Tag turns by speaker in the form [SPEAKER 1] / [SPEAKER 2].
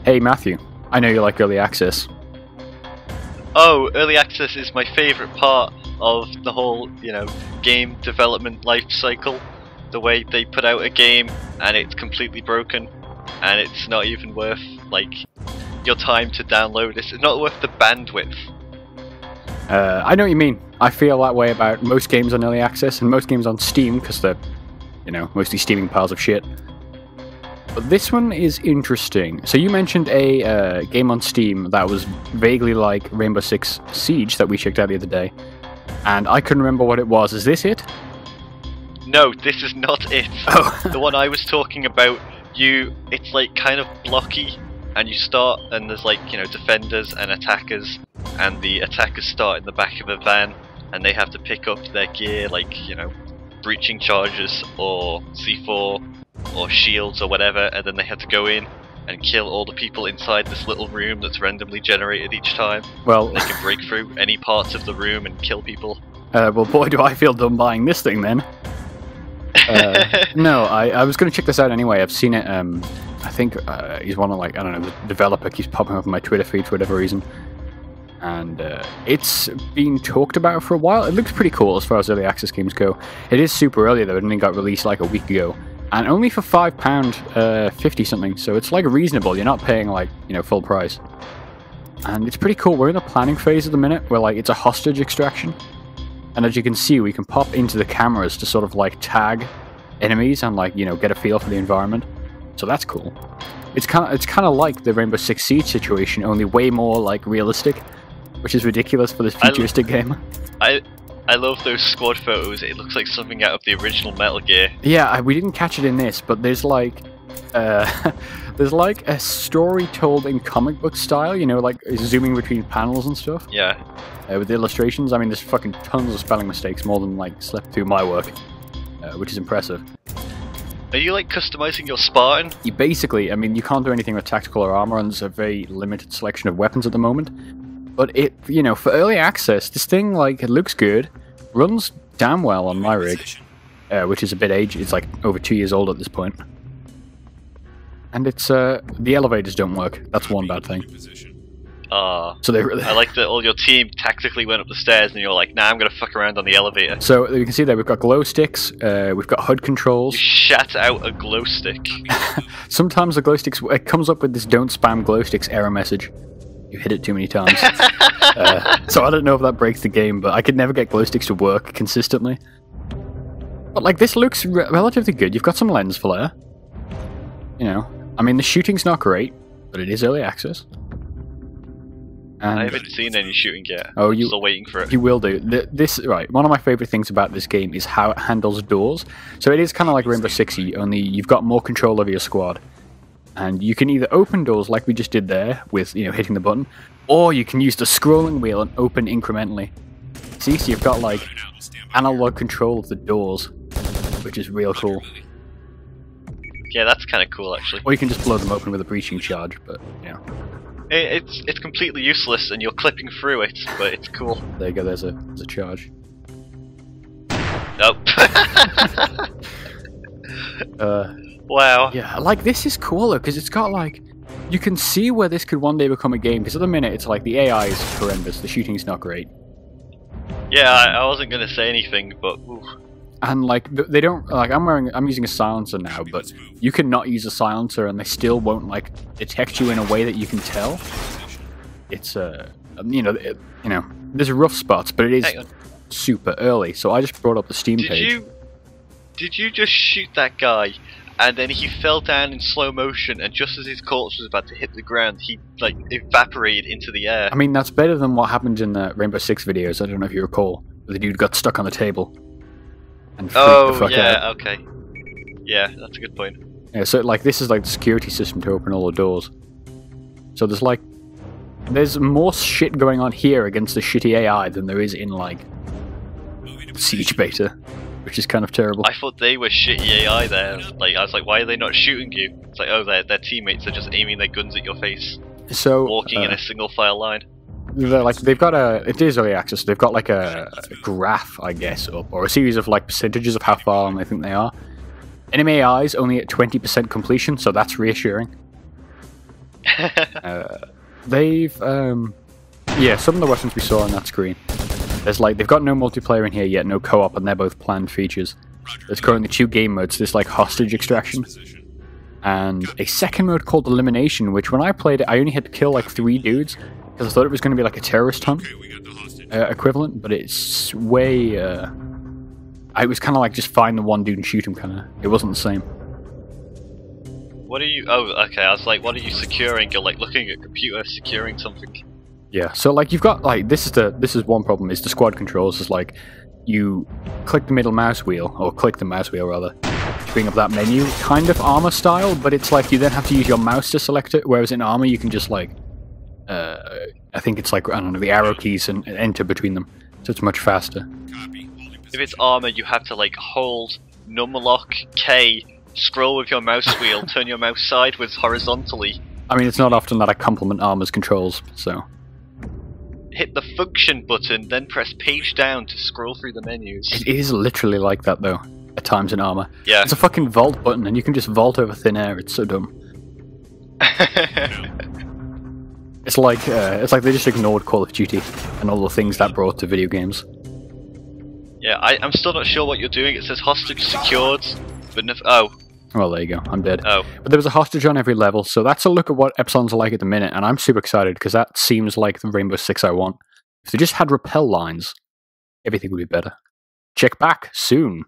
[SPEAKER 1] Hey Matthew, I know you like early access.
[SPEAKER 2] Oh, early access is my favourite part of the whole, game development life cycle. The way they put out a game and it's completely broken and it's not even worth your time to download it. It's not worth the bandwidth.
[SPEAKER 1] I know what you mean. I feel that way about most games on early access and most games on Steam because they're, mostly steaming piles of shit. But this one is interesting. So you mentioned a game on Steam that was vaguely like Rainbow Six Siege that we checked out the other day, and I couldn't remember what it was. Is this it?
[SPEAKER 2] No, this is not it.
[SPEAKER 1] Oh.
[SPEAKER 2] The one I was talking about, it's like kind of blocky, and you start and there's defenders and attackers, and the attackers start in the back of a van, and they have to pick up their gear breaching charges or C4 or shields or whatever, and then they have to go in and kill all the people inside this little room that's randomly generated each time.
[SPEAKER 1] Well,
[SPEAKER 2] they can break through any parts of the room and kill people.
[SPEAKER 1] Well, boy, do I feel dumb buying this thing then. No, I was going to check this out anyway. I've seen it. I think he's one of the developer keeps popping up on my Twitter feed for whatever reason. And it's been talked about for a while. It looks pretty cool as far as early access games go. It is super early though. It only got released like a week ago. And only for £5, 50 something, so it's reasonable. You're not paying full price, and it's pretty cool. We're in the planning phase at the minute, where it's a hostage extraction, and as you can see, we can pop into the cameras to sort of tag enemies and get a feel for the environment. So that's cool. It's kind of like the Rainbow Six Siege situation, only way more realistic, which is ridiculous for this futuristic game.
[SPEAKER 2] I love those squad photos. It looks like something out of the original Metal Gear.
[SPEAKER 1] Yeah, we didn't catch it in this, but there's there's a story told in comic book style, zooming between panels and stuff.
[SPEAKER 2] Yeah.
[SPEAKER 1] With the illustrations. I mean, there's fucking tons of spelling mistakes, more than slept through my work, which is impressive.
[SPEAKER 2] Are you customizing your Spartan?
[SPEAKER 1] You basically, you can't do anything with tactical or armor, and there's a very limited selection of weapons at the moment. But it, for early access, this thing, it looks good, runs damn well on my rig, which is a bit aged. It's over 2 years old at this point. And it's, the elevators don't work. That's one bad thing. So
[SPEAKER 2] I like that all your team tactically went up the stairs and you're like, nah, I'm gonna fuck around on the elevator.
[SPEAKER 1] So you can see there we've got glow sticks, we've got HUD controls.
[SPEAKER 2] You shat out a glow stick.
[SPEAKER 1] Sometimes the glow sticks, it comes up with this don't spam glow sticks error message. You hit it too many times. So I don't know if that breaks the game, but I could never get glow sticks to work consistently. But this looks relatively good. You've got some lens flare. The shooting's not great, but it is early access. And
[SPEAKER 2] I haven't seen any shooting yet.
[SPEAKER 1] Oh,
[SPEAKER 2] I'm still waiting for it.
[SPEAKER 1] You will do. Right, one of my favourite things about this game is how it handles doors. So it is kind of like Rainbow Sixy, only you've got more control over your squad. And you can either open doors like we just did there, with hitting the button, or you can use the scrolling wheel and open incrementally. See, so you've got analog control of the doors, which is real cool.
[SPEAKER 2] Yeah, that's kind of cool actually.
[SPEAKER 1] Or you can just blow them open with a breaching charge, but
[SPEAKER 2] It's completely useless, and you're clipping through it, but it's cool.
[SPEAKER 1] There you go. There's a charge.
[SPEAKER 2] Nope. Wow.
[SPEAKER 1] Yeah, this is cooler because it's got you can see where this could one day become a game. Because at the minute it's the AI is horrendous, the shooting's not great.
[SPEAKER 2] Yeah, I wasn't gonna say anything, but oof.
[SPEAKER 1] And they don't I'm using a silencer now, but you can not use a silencer and they still won't detect you in a way that you can tell. It's there's rough spots, but it is super early. So I just brought up the Steam page.
[SPEAKER 2] Did you just shoot that guy, and then he fell down in slow motion, and just as his corpse was about to hit the ground, he evaporated into the air?
[SPEAKER 1] That's better than what happened in the Rainbow Six videos. I don't know if you recall, where the dude got stuck on the table. And
[SPEAKER 2] oh yeah, okay. Yeah, that's a good point.
[SPEAKER 1] Yeah, so this is the security system to open all the doors. So there's more shit going on here against the shitty AI than there is in Siege Beta, which is kind of terrible.
[SPEAKER 2] I thought they were shitty AI there. I was like, why are they not shooting you? It's oh, their teammates are just aiming their guns at your face.
[SPEAKER 1] So
[SPEAKER 2] walking in a single file line.
[SPEAKER 1] They've got it is early access. They've got a graph, I guess, up, or a series of percentages of how far along they think they are. Enemy AI is only at 20% completion, so that's reassuring. They've yeah, some of the weapons we saw on that screen. There's like they've got no multiplayer in here yet, no co-op, and they're both planned features. There's currently 2 game modes. There's like hostage extraction, and a second mode called elimination. Which when I played it, I only had to kill like 3 dudes because I thought it was going to be like a terrorist hunt equivalent, but it's way. I was kind of like just find the one dude and shoot him. Kind of, it wasn't the same.
[SPEAKER 2] What are you? Oh, okay. I was like, what are you securing? You're like looking at computer securing something.
[SPEAKER 1] Yeah, so like you've got like this is one problem is the squad controls is like you click the middle mouse wheel or click the mouse wheel rather to bring up that menu, kind of armor style, but it's like you then have to use your mouse to select it, whereas in armor you can just like I think it's like I don't know the arrow keys and enter between them, so it's much faster.
[SPEAKER 2] If it's armor, you have to like hold numlock K, scroll with your mouse wheel, turn your mouse sideways horizontally.
[SPEAKER 1] I mean, it's not often that I compliment armor's controls, so.
[SPEAKER 2] Hit the function button, then press page down to scroll through the menus.
[SPEAKER 1] It is literally like that though, at times in armor.
[SPEAKER 2] Yeah.
[SPEAKER 1] It's a fucking vault button and you can just vault over thin air, it's so dumb. It's like they just ignored Call of Duty and all the things that brought to video games.
[SPEAKER 2] Yeah, I'm still not sure what you're doing. It says hostage secured, but oh.
[SPEAKER 1] Well, there you go. I'm dead.
[SPEAKER 2] Oh.
[SPEAKER 1] But there was a hostage on every level, so that's a look at what EPSILON's are like at the minute, and I'm super excited because that seems like the Rainbow Six I want. If they just had rappel lines, everything would be better. Check back soon.